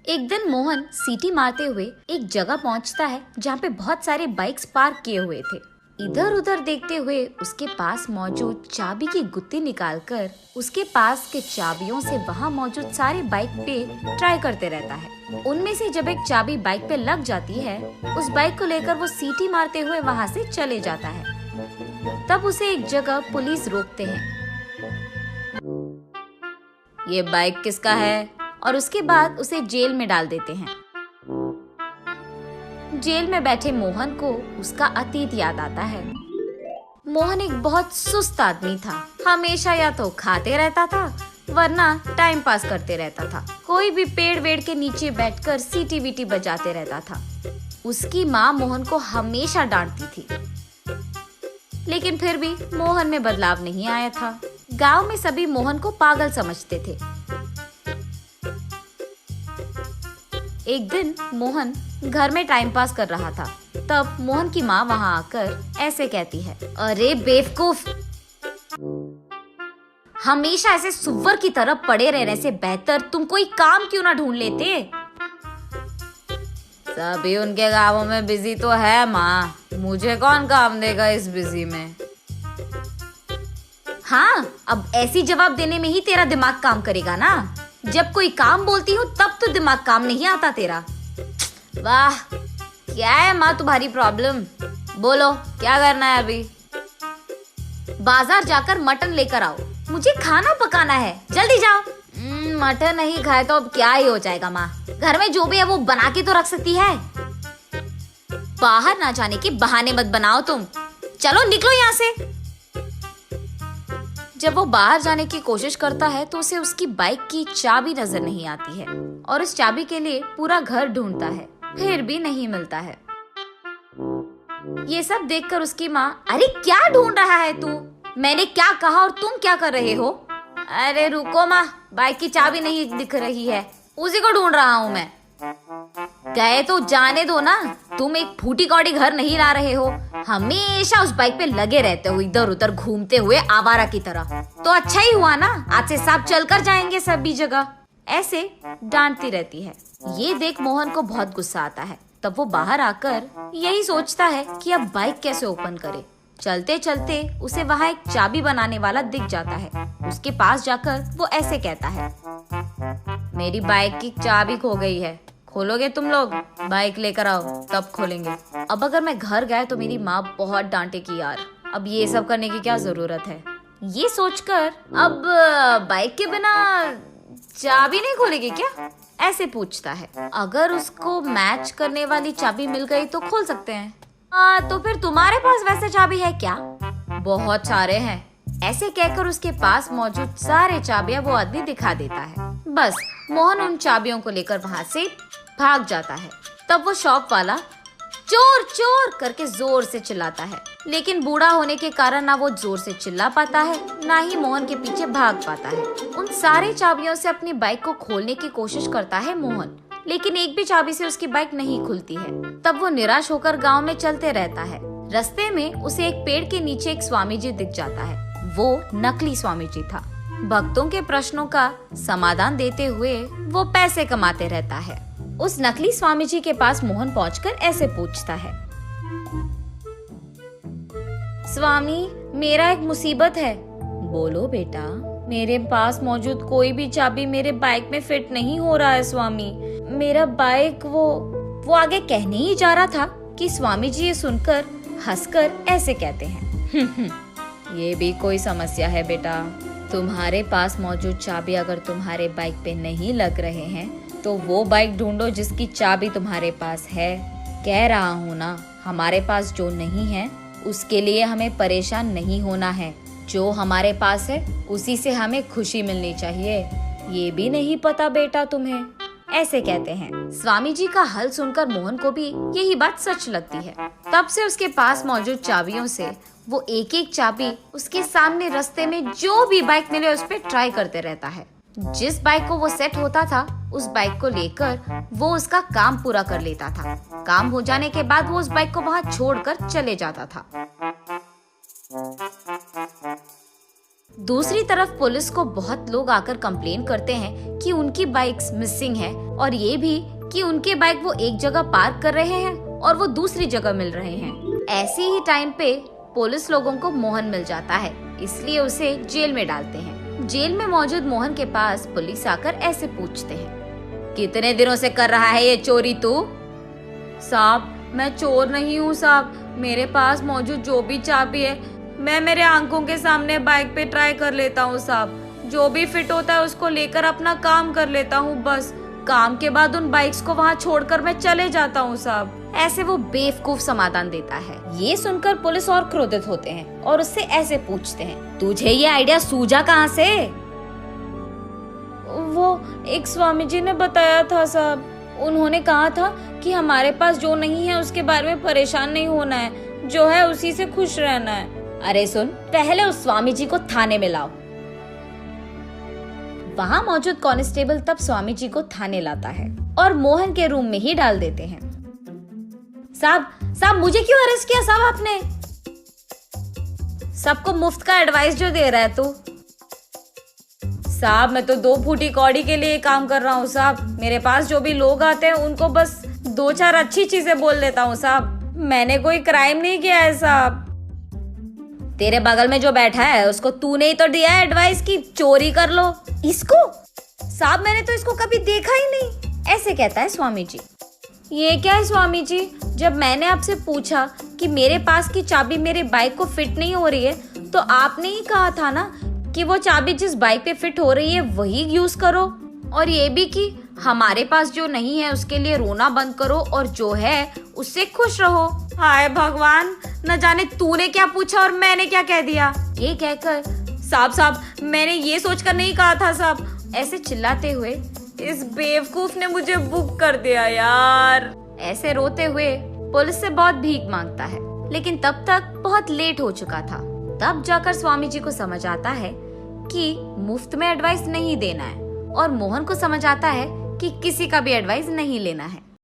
एक दिन मोहन सीटी मारते हुए एक जगह पहुंचता है जहाँ पे बहुत सारे बाइक्स पार्क किए हुए थे। इधर उधर देखते हुए उसके पास मौजूद चाबी की गुत्ती निकालकर उसके पास के चाबियों से वहाँ मौजूद सारे बाइक पे ट्राई करते रहता है। उनमें से जब एक चाबी बाइक पे लग जाती है, उस बाइक को लेकर वो सीटी मारते हुए वहाँ से चले जाता है। तब उसे एक जगह पुलिस रोकते हैं। ये बाइक किसका है? और उसके बाद उसे जेल में डाल देते हैं। जेल में बैठे मोहन को उसका अतीत याद आता है। मोहन एक बहुत सुस्त आदमी था। हमेशा या तो खाते रहता था वरना टाइम पास करते रहता था। कोई भी पेड़ वेड़ के नीचे बैठकर सीटी वीटी बजाते रहता था। उसकी माँ मोहन को हमेशा डांटती थी, लेकिन फिर भी मोहन में बदलाव नहीं आया था। गांव में सभी मोहन को पागल समझते थे। एक दिन मोहन घर में टाइम पास कर रहा था। तब मोहन की माँ वहाँ आकर ऐसे कहती है, अरे बेवकूफ, हमेशा ऐसे सुअर की तरह पड़े रहने से बेहतर तुम कोई काम क्यों ना ढूंढ लेते। सभी उनके गाँवों में बिजी तो है माँ, मुझे कौन काम देगा इस बिजी में। हाँ, अब ऐसी जवाब देने में ही तेरा दिमाग काम करेगा ना। जब कोई काम बोलती हूँ तब तो दिमाग काम नहीं आता तेरा। वाह, क्या है माँ तुम्हारी प्रॉब्लम? बोलो क्या करना है अभी? बाजार जाकर मटन लेकर आओ, मुझे खाना पकाना है, जल्दी जाओ। मटन नहीं खाए तो अब क्या ही हो जाएगा माँ, घर में जो भी है वो बना के तो रख सकती है। बाहर ना जाने के बहाने मत बनाओ तुम, चलो निकलो यहाँ से। जब वो बाहर जाने की कोशिश करता है तो उसे उसकी बाइक की चाबी नजर नहीं आती है और उस चाबी के लिए पूरा घर ढूंढता है, फिर भी नहीं मिलता है। ये सब देखकर उसकी माँ, अरे क्या ढूंढ रहा है तू? मैंने क्या कहा और तुम क्या कर रहे हो? अरे रुको माँ, बाइक की चाबी नहीं दिख रही है, उसी को ढूंढ रहा हूँ मैं। गए तो जाने दो ना, तुम एक फूटी कौड़ी घर नहीं ला रहे हो, हमेशा उस बाइक पे लगे रहते हो इधर उधर घूमते हुए आवारा की तरह। तो अच्छा ही हुआ ना, आज से सब चलकर जाएंगे सभी जगह। ऐसे डांटती रहती है। ये देख मोहन को बहुत गुस्सा आता है। तब वो बाहर आकर यही सोचता है कि अब बाइक कैसे ओपन करे। चलते चलते उसे वहाँ एक चाबी बनाने वाला दिख जाता है। उसके पास जाकर वो ऐसे कहता है, मेरी बाइक की चाबी खो गई है, खोलोगे तुम लोग? बाइक लेकर आओ तब खोलेंगे। अब अगर मैं घर गया तो मेरी माँ बहुत डांटेगी यार, अब ये सब करने की क्या जरूरत है। ये सोचकर अब बाइक के बिना चाबी नहीं खोलेगी क्या, ऐसे पूछता है। अगर उसको मैच करने वाली चाबी मिल गई तो खोल सकते हैं। तो फिर तुम्हारे पास वैसे चाबी है क्या? बहुत सारे हैं। ऐसे कहकर उसके पास मौजूद सारे चाबियां वो आदमी दिखा देता है। बस मोहन उन चाबियों को लेकर वहाँ से भाग जाता है। तब वो शॉप वाला चोर चोर करके जोर से चिल्लाता है, लेकिन बूढ़ा होने के कारण ना वो जोर से चिल्ला पाता है, ना ही मोहन के पीछे भाग पाता है। उन सारे चाबियों से अपनी बाइक को खोलने की कोशिश करता है मोहन, लेकिन एक भी चाबी से उसकी बाइक नहीं खुलती है। तब वो निराश होकर गांव में चलते रहता है। रास्ते में उसे एक पेड़ के नीचे एक स्वामी जी दिख जाता है। वो नकली स्वामी जी था। भक्तों के प्रश्नों का समाधान देते हुए वो पैसे कमाते रहता है। उस नकली स्वामी जी के पास मोहन पहुंचकर ऐसे पूछता है, स्वामी मेरा एक मुसीबत है। बोलो बेटा। मेरे पास मौजूद कोई भी चाबी मेरे बाइक में फिट नहीं हो रहा है स्वामी। मेरा बाइक वो आगे कहने ही जा रहा था कि स्वामी जी ये सुनकर हंसकर ऐसे कहते हैं, ये भी कोई समस्या है बेटा। तुम्हारे पास मौजूद चाबी अगर तुम्हारे बाइक पे नहीं लग रहे हैं तो वो बाइक ढूंढो जिसकी चाबी तुम्हारे पास है। कह रहा हूँ ना, हमारे पास जो नहीं है उसके लिए हमें परेशान नहीं होना है। जो हमारे पास है उसी से हमें खुशी मिलनी चाहिए। ये भी नहीं पता बेटा तुम्हें, ऐसे कहते हैं। स्वामी जी का हल सुनकर मोहन को भी यही बात सच लगती है। तब से उसके पास मौजूद चाबियों से वो एक एक चाबी उसके सामने रास्ते में जो भी बाइक मिले उस पर ट्राई करते रहता है। जिस बाइक को वो सेट होता था उस बाइक को लेकर वो उसका काम पूरा कर लेता था। काम हो जाने के बाद वो उस बाइक को वहाँ छोड़कर चले जाता था। दूसरी तरफ पुलिस को बहुत लोग आकर कंप्लेन करते हैं कि उनकी बाइक्स मिसिंग है और ये भी कि उनके बाइक वो एक जगह पार्क कर रहे हैं और वो दूसरी जगह मिल रहे हैं। ऐसे ही टाइम पे पुलिस लोगों को मोहन मिल जाता है, इसलिए उसे जेल में डालते हैं। जेल में मौजूद मोहन के पास पुलिस आकर ऐसे पूछते हैं, कितने दिनों से कर रहा है ये चोरी तू? साहब मैं चोर नहीं हूँ साहब, मेरे पास मौजूद जो भी चाबी है मैं मेरे आंखों के सामने बाइक पे ट्राई कर लेता हूँ साहब, जो भी फिट होता है उसको लेकर अपना काम कर लेता हूँ, बस काम के बाद उन बाइक्स को वहाँ छोड़कर मैं चले जाता हूँ साहब। ऐसे वो बेवकूफ समाधान देता है। ये सुनकर पुलिस और क्रोधित होते हैं और उससे ऐसे पूछते हैं, तुझे ये आइडिया सूझा कहाँ से? वो एक स्वामी जी ने बताया था साहब, उन्होंने कहा था कि हमारे पास जो नहीं है उसके बारे में परेशान नहीं होना है, जो है उसी से खुश रहना है। अरे सुन, पहले उस स्वामी जी को थाने में लाओ। वहाँ मौजूद कांस्टेबल तब स्वामी जी को थाने लाता है और मोहन के रूम में ही डाल देते हैं। साहब मुझे क्यों अरेस्ट किया साहब आपने? सबको मुफ्त का एडवाइस जो दे रहा है तू? साहब मैं तो 2 फूटी कौड़ी के लिए काम कर रहा हूँ साहब, मेरे पास जो भी लोग आते हैं उनको बस 2-4 अच्छी चीजें बोल देता हूँ साहब, मैंने कोई क्राइम नहीं किया है साहब। तेरे बगल में जो बैठा है उसको तूने ही तो दिया है एडवाइस की चोरी कर लो। इसको? साहब मैंने तो इसको कभी देखा ही नहीं, ऐसे कहता है स्वामी जी। ये क्या है स्वामी जी, जब मैंने आपसे पूछा कि मेरे पास की चाबी मेरे बाइक को फिट नहीं हो रही है तो आपने ही कहा था ना कि वो चाबी जिस बाइक पे फिट हो रही है वही यूज करो, और ये भी कि हमारे पास जो नहीं है उसके लिए रोना बंद करो और जो है उससे खुश रहो। हाय भगवान, न जाने तूने क्या पूछा और मैंने क्या कह दिया। ये कहकर साहब मैंने ये सोचकर नहीं कहा था साहब, ऐसे चिल्लाते हुए इस बेवकूफ ने मुझे बुक कर दिया यार। ऐसे रोते हुए पुलिस से बहुत भीख मांगता है, लेकिन तब तक बहुत लेट हो चुका था। तब जाकर स्वामी जी को समझ आता है कि मुफ्त में एडवाइस नहीं देना है और मोहन को समझ आता है कि किसी का भी एडवाइस नहीं लेना है।